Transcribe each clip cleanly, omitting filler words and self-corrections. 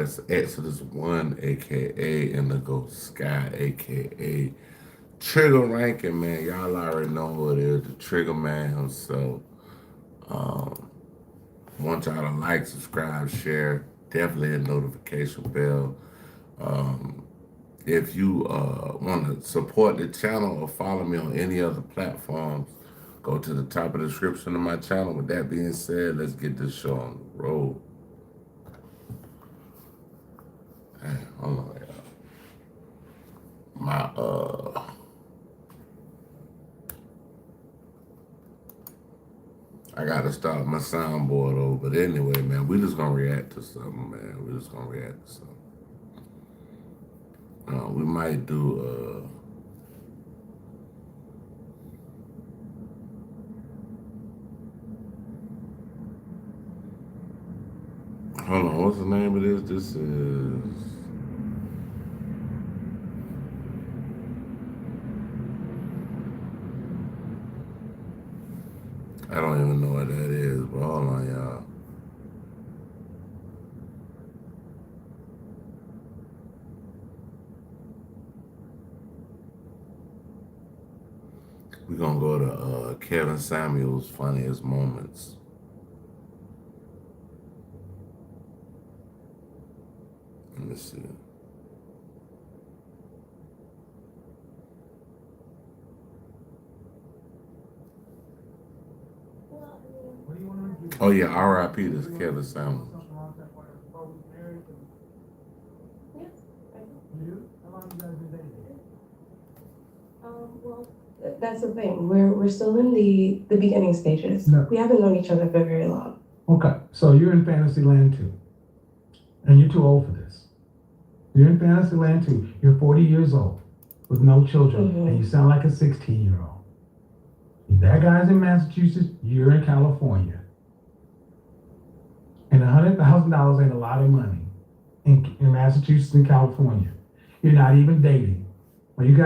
That's Exodus 1, aka Indigo Sky, aka Trigger Ranking, man. Y'all already know who it is, the Trigger Man himself. Um, want y'all to like, subscribe, share, definitely hit notification bell. Um, if you want to support the channel or follow me on any other platforms, go to the top of the description of my channel. With that being said, let's get this show on the road. Hey, hold on, y'all. My I gotta start my soundboard over. But anyway, man, we just gonna react to something, man. We just gonna react to something. We might do hold on, what's the name of this? This is I don't even know what that is, but hold on, y'all. We're gonna go to Kevin Samuel's funniest moments. Let me see. Oh yeah, R.I.P. This Kevin Samuel. Well, that's the thing. We're still in the beginning stages. No. We haven't known each other for very long. Okay, so you're in Fantasyland too, and you're too old for this. You're in Fantasyland too. You're 40 years old with no children, and you sound like a 16-year-old. That guy's in Massachusetts. You're in California, and $100,000 ain't a lot of money in Massachusetts and California. You're not even dating. Well, did you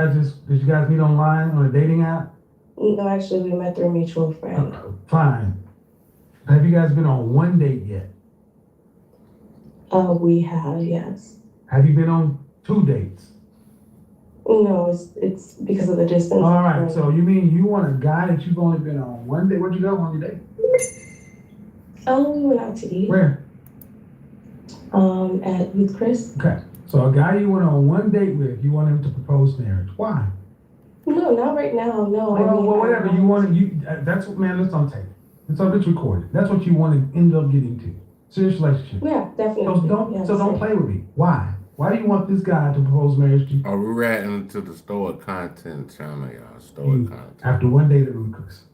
guys meet online on a dating app? No, actually, we met through a mutual friend. Fine. Have you guys been on one date yet? We have, yes. Have you been on 2 dates? No, it's because of the distance. All right, so you mean you want a guy that you've only been on 1 date? Where'd you go on your date? We went out to eat. Where? With Chris. Okay, so a guy you went on 1 date with, you want him to propose marriage. Why? No, not right now. No, Well, whatever you want. That's what, man. Let's on tape. It's recorded. That's what you want to end up getting to. Serious relationship. Yeah, definitely. So don't play with me. Why? Why do you want this guy to propose marriage to you? Are we reacting to the store content channel, y'all? Store content. After 1 date at Lucas.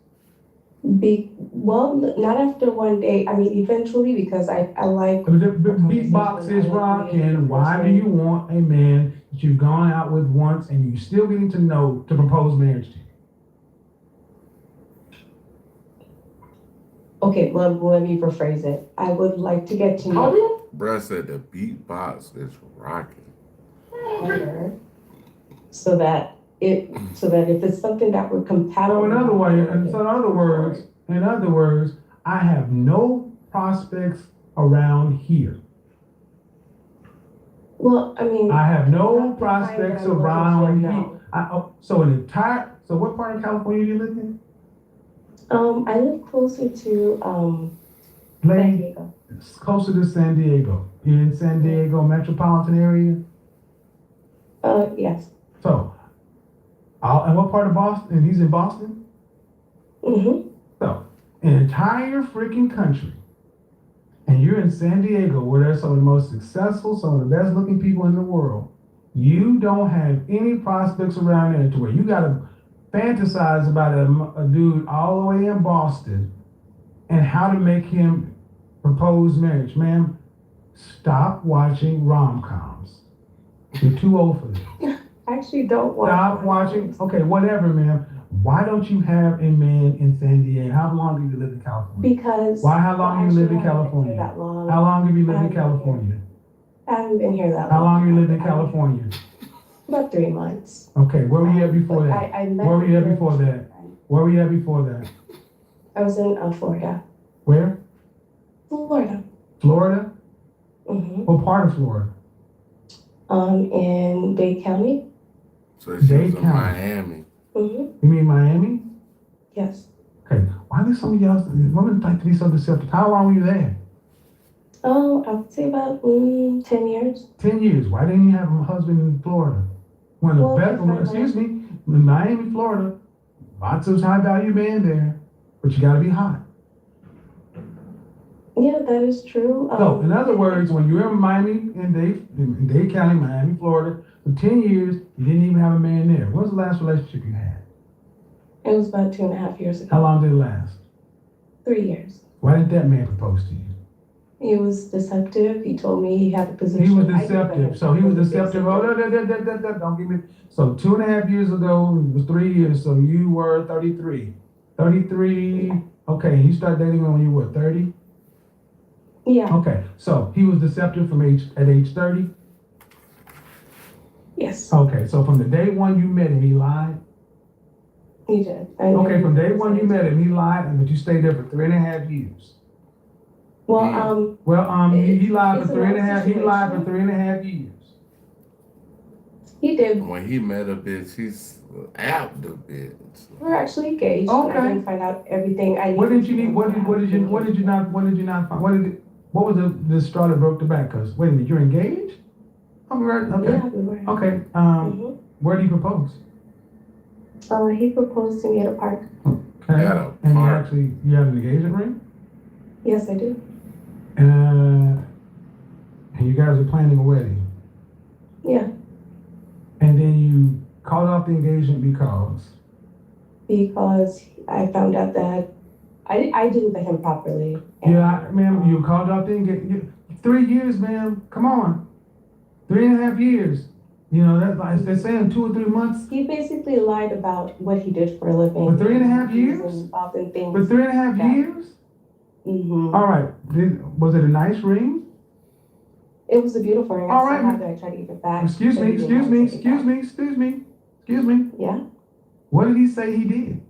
Well, not after 1 date. I mean, eventually, because I like. The beatbox is rocking. Why do you want a man that you've gone out with once and you still getting to know to propose marriage to you? Okay, well, let me rephrase it. I would like to get to know you? Bruh said the beatbox is rocking. her, so that if it's something that we're compatible. So in other words, I have no prospects around here. Well, I mean, I have no prospects around here. So what part of California do you live in? I live closer to San Diego. Closer to San Diego. You're in San Diego metropolitan area? Yes. So, and what part of Boston? And he's in Boston? Mm-hmm. So, an entire freaking country. And you're in San Diego, where there's some of the most successful, some of the best looking people in the world. You don't have any prospects around there to where you got to fantasize about a dude all the way in Boston and how to make him propose marriage. Ma'am, stop watching rom-coms. You're too old for this. I actually don't want. Stop watching. Okay, whatever, ma'am. Why don't you have a man in San Diego? How long have you lived in California? Because. How long have you lived in California? That long. How long have you lived in California? I haven't been here that long. How long have you lived in California? About 3 months. Okay, where were you at before that? Where were you at before that? Where were you at before that? I was in Florida. Where? Florida. Florida? What part of Florida? In Dade County. So she Dade was in County. Miami. You mean Miami? Yes. Okay. Why do some of y'all women like to be so deceptive? How long were you there? I would say about 10 years. 10 years. Why didn't you have a husband in Florida? One of the best, excuse me, in Miami, Florida, lots of high value men there, but you got to be hot. Yeah, that is true. So, in other words, when you were in Miami, in Dade County, Miami, Florida, for 10 years, you didn't even have a man there. What was the last relationship you had? It was about 2.5 years ago. How long did it last? 3 years. Why did that man propose to you? He was deceptive. He told me he had a position. He was deceptive. So he was deceptive. Oh, don't give me. So 2.5 years ago, it was 3 years. So you were 33. 33. Yeah. Okay. You started dating when you were 30? Yeah. Okay. So he was deceptive at age 30? Yes. Okay. So from the day one you met him, he lied? He did. Okay. From day one you met him, he lied, but you stayed there for 3.5 years. Well, he lied for it's a 3.5. He lied for situation. 3.5 years. He did. When he met a bitch, he's out the bitch. We're actually engaged. Okay. I didn't find out everything I needed. What did you need? What did you not find? What was the straw that broke the back? Cause wait a minute, you're engaged? Okay, right. Okay. Yeah, we were. Okay. Where do you propose? He proposed to me at a park. Okay. At a And park. you have an engagement ring? Yes, I do. And you guys are planning a wedding. Yeah. And then you called off the engagement Because I found out that I didn't vet him properly. ma'am, you called off the engagement. 3 years, ma'am. Come on. 3.5 years. You know, that's like they're saying 2 or 3 months. He basically lied about what he did for a living. For 3.5 He was years? involved in things. For 3.5 years? All right. Was it a nice ring? It was a beautiful ring. All right. I tried to give it back. Excuse me. Yeah. What did he say he did?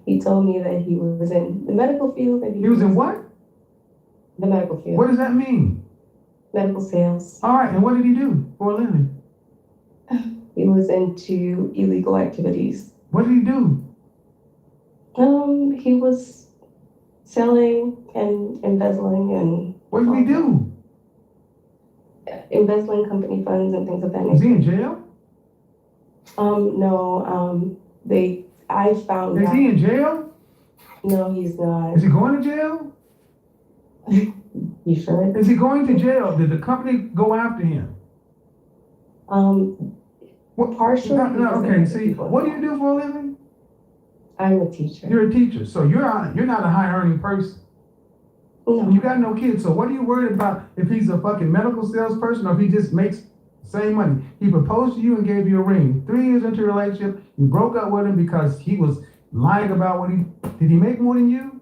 He told me that he was in the medical field. And He was in what? The medical field. What does that mean? Medical sales. All right. And what did he do for a living? He was into illegal activities. What did he do? He was selling and embezzling and. What did he do? Embezzling company funds and things of that nature. Is he in jail? No. I found Is out. he in jail? No, he's not. Is he going to jail? You sure? Is he going to jail? Did the company go after him? Partially. Okay. See, what do you do for a living? I'm a teacher. You're a teacher, so you're not a high earning person. No. You got no kids, so what are you worried about if he's a fucking medical salesperson or if he just makes the same money? He proposed to you and gave you a ring. 3 years into a relationship, you broke up with him because he was lying about did he make more than you?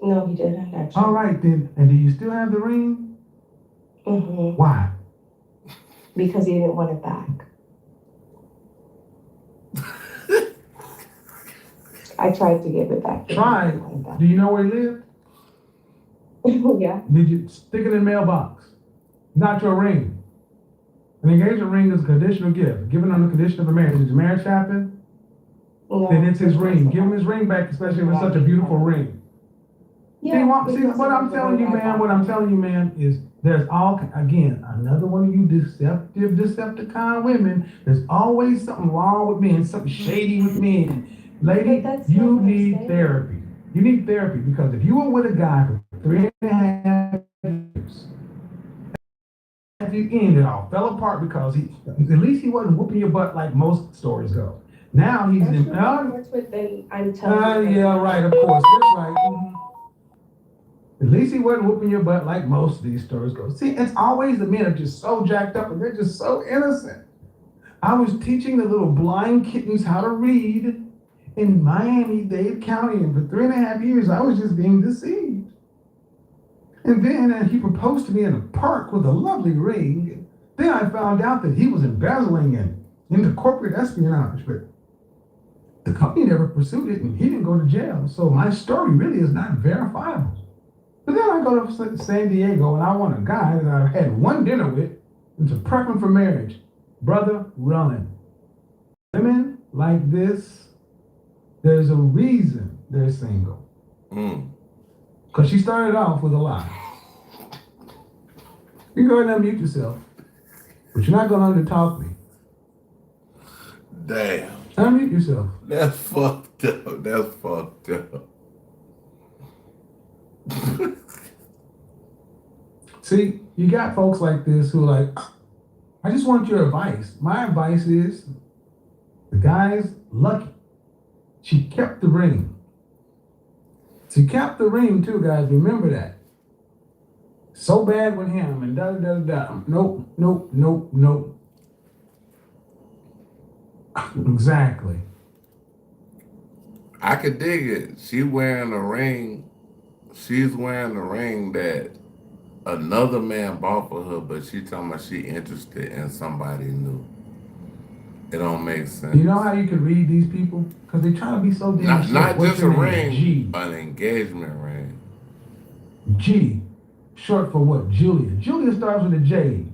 No, he didn't actually. All right then, and do you still have the ring? Why? Because he didn't want it back. I tried to give it back. Tried? Do you know where he lived? Yeah. Did you stick it in the mailbox? Not your ring. An engagement ring is a conditional gift, given on the condition of a marriage. Did the marriage happen? No. Then it's his ring. Give him his ring back, especially if it's such a beautiful ring. Yeah. See, what I'm telling you, man, is there's another one of you Decepticon women. There's always something wrong with men, something shady with men. Lady, you need therapy. You need therapy because if you were with a guy for 3.5 years, at the end it all fell apart because at least he wasn't whooping your butt like most stories go. Now he's in. Yeah, right. Of course, that's right. At least he wasn't whooping your butt like most of these stories go. See, it's always the men are just so jacked up and they're just so innocent. I was teaching the little blind kittens how to read in Miami-Dade County, and for 3.5 years, I was just being deceived. And then he proposed to me in a park with a lovely ring. Then I found out that he was embezzling and into corporate espionage, but the company never pursued it, and he didn't go to jail. So my story really is not verifiable. But then I go to San Diego and I want a guy that I've had one dinner with and to prep him for marriage. Brother, run. Women like this, there's a reason they're single. Because she started off with a lie. You go ahead and unmute yourself, but you're not going to undertalk me. Damn. Unmute yourself. That's fucked up. That's fucked up. See, you got folks like this who are like, I just want your advice. My advice is, the guy's lucky. She kept the ring. She kept the ring too, guys. Remember that. So bad with him and da-da-da-da. Nope, nope, nope, nope. Exactly. I could dig it. She wearing a ring. She's wearing a ring that another man bought for her, but she talking about she interested in somebody new. It don't make sense. You know how you can read these people? Because they try to be so damn Not What's just a your name? ring, G. an engagement ring. G. Short for what? Julia. Julia starts with a J.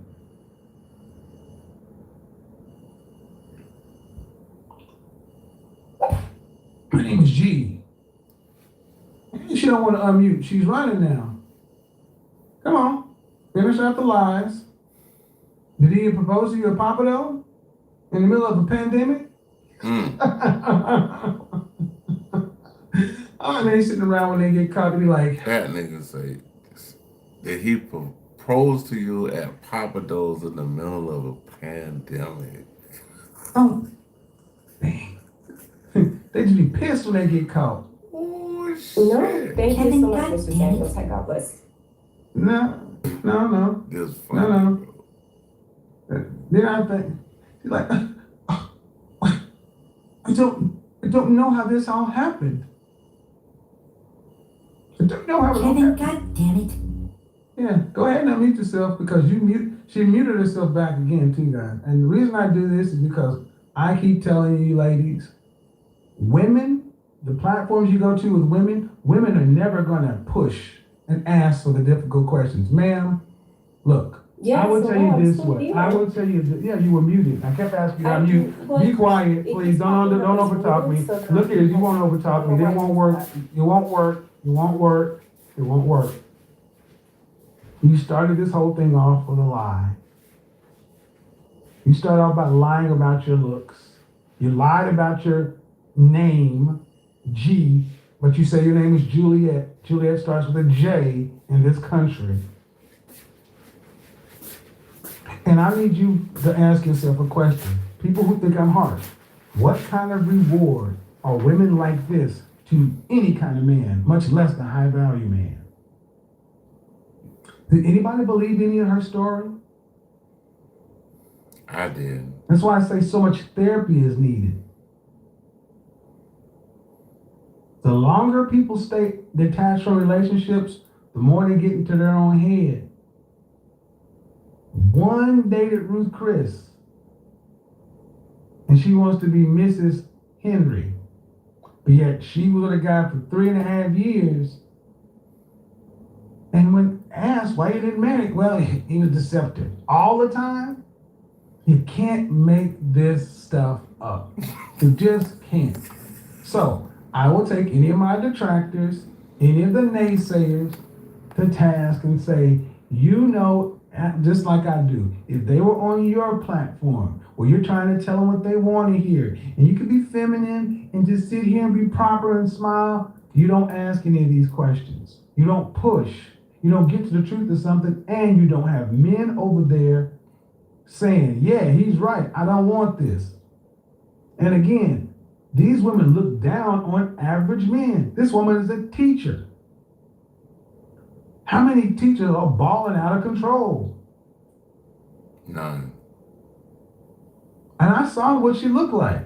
My name is G. She don't want to unmute. She's running now. Come on. Finish out the lies. Did he propose to you at Papa though? In the middle of a pandemic? Oh, they sitting around when they get caught and be like, That nigga say, did he propose to you at Papa Do's in the middle of a pandemic? oh, dang. They just be pissed when they get caught. Oh, shit. No, thank you Kevin, so much, God Mr. damn it. Daniels. God bless. No. This funny. No. Then I think, she's like, I don't know how this all happened. I don't know how it all Kevin, happened. God damn it. Yeah, go ahead and unmute yourself because she muted herself back again too, guys. And the reason I do this is because I keep telling you ladies, women, the platforms you go to with women are never gonna push and ask for the difficult questions. Ma'am, look, Yes, I will tell you I'm this still way. here. I will tell you, yeah, you were muted. I kept asking you to I unmute. do- well, Be quiet, if please. he's Don't talking about overtalk me. his rules, so Look here, you won't now- overtalk me. It won't work. It won't work. It won't work. It won't work. You started this whole thing off with a lie. You started off by lying about your looks. You lied about your name, G, but you say your name is Juliet. Juliet starts with a J in this country. And I need you to ask yourself a question. People who think I'm harsh, what kind of reward are women like this to any kind of man, much less the high value man? Did anybody believe any of her story? I did. That's why I say so much therapy is needed. The longer people stay detached from relationships, the more they get into their own head. One dated Ruth Chris, and she wants to be Mrs. Henry, but yet she was with a guy for 3.5 years. And when asked why you didn't marry, well, he was deceptive all the time. You can't make this stuff up. You just can't. So I will take any of my detractors, any of the naysayers to task and say, you know, just like I do, if they were on your platform where you're trying to tell them what they want to hear, and you can be feminine and just sit here and be proper and smile, you don't ask any of these questions. You don't push. You don't get to the truth of something, and you don't have men over there saying, yeah, he's right, I don't want this. And again, these women look down on average men. This woman is a teacher. How many teachers are balling out of control? None. And I saw what she looked like.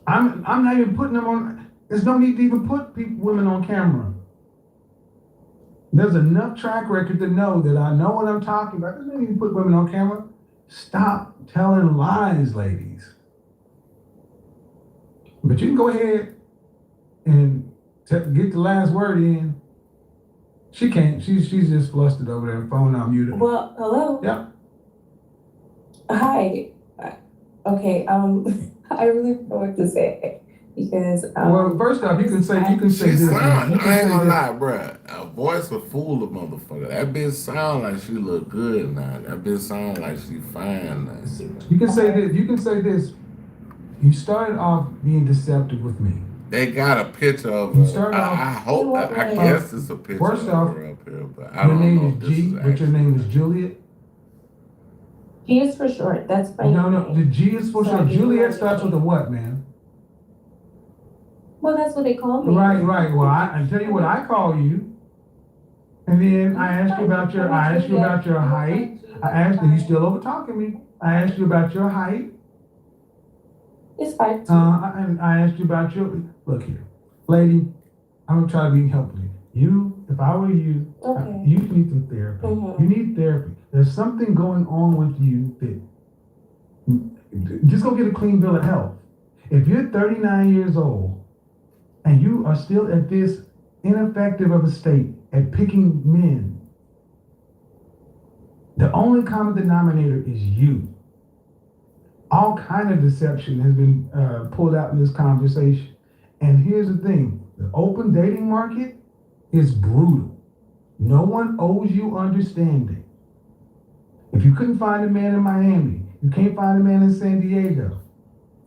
I'm not even putting them on. There's no need to even put women on camera. There's enough track record to know that I know what I'm talking about. There's no need to put women on camera. Stop telling lies, ladies. But you can go ahead and get the last word in She can't. She's just flustered over there. Phone on mute. Well, hello. Yep. Hi. Okay. I really don't know what to say because Well, first off, you can say She this. sound, You I ain't can gonna say lie, bruh. A voice will fool a motherfucker. That bitch sound like she look good now. That bitch sound like she fine now. this. You can say this. You can say this. You started off being deceptive with me. They got a picture of You her. started off. I hope, I guess it's a picture First of off, her up here, but I your don't name know if is this G, is but your actually name is her. Juliet. G is for short. That's my No, name. the G is for So short. I give you Juliet my starts with a name. what, man? Well, that's what they call me. Right. Well, I tell you what I call you, and then I ask you about your height. I asked you still over talking me. I asked you about your height. It's fine. And I asked you about your look here, lady. I'm gonna try to be helpful. You, if I were you, Okay. you need some therapy. Mhm. You need therapy. There's something going on with you that just go get a clean bill of health. If you're 39 years old and you are still at this ineffective of a state at picking men, the only common denominator is you. All kind of deception has been pulled out in this conversation. And here's the thing: the open dating market is brutal. No one owes you understanding. If you couldn't find a man in Miami, you can't find a man in San Diego.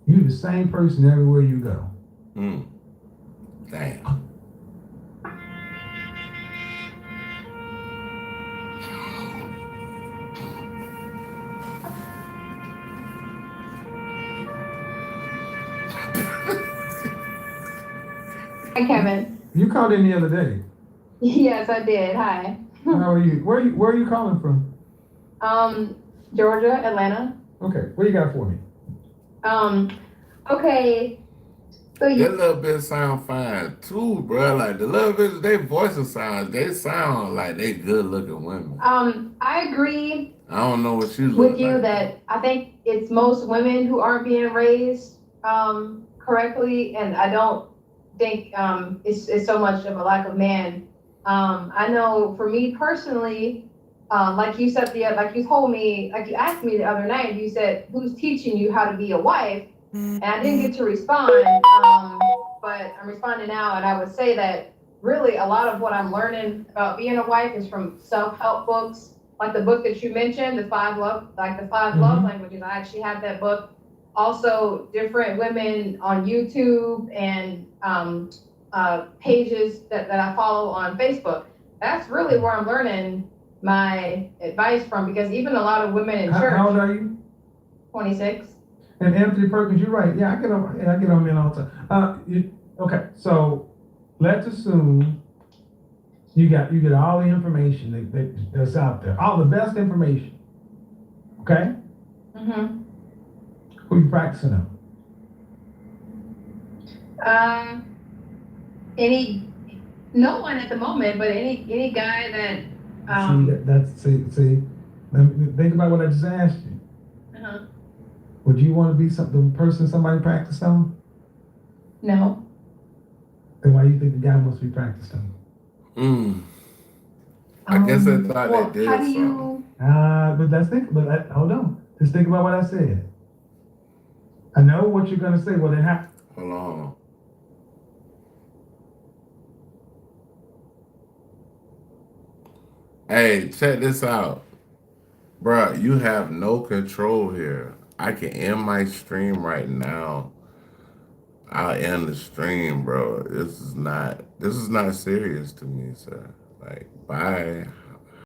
You're the same person everywhere you go. Damn. Hi, Kevin. You called in the other day. Yes, I did. Hi. How are you? Where are you calling from? Georgia, Atlanta. Okay, what you got for me? Okay. So That you, little bit sound fine too, bro. Like the little bit, they voices sound, they sound like they good looking women. I agree I don't know what you look with you like. that I think it's most women who aren't being raised correctly, and I don't think it's so much of a lack of man. I know for me personally, like you said like you told me, like you asked me the other night, you said, "Who's teaching you how to be a wife?" And I didn't get to respond, but I'm responding now, and I would say that really a lot of what I'm learning about being a wife is from self-help books, like the book that you mentioned, the five love languages. I actually have that book. Also, different women on YouTube and pages that I follow on Facebook. That's really where I'm learning my advice from, because even a lot of women in church. How old are you? 26. And Anthony Perkins, you're right. Yeah, I get on men all the time. Okay, so let's assume you get all the information that's out there, all the best information. Okay? Mm-hmm. Who you practicing on? No one at the moment, but any guy that. See. Let me think about what I just asked you. Uh-huh. Would you want to be the person somebody practiced on? No. Then why do you think the guy must be practiced on? I guess I thought they did how do something. you? But hold on. Just think about what I said. I know what you're gonna say. Well, it happened. Hold on. Hey, check this out. Bruh, you have no control here. I can end my stream right now. I'll end the stream, bro. This is not serious to me, sir. Like, bye.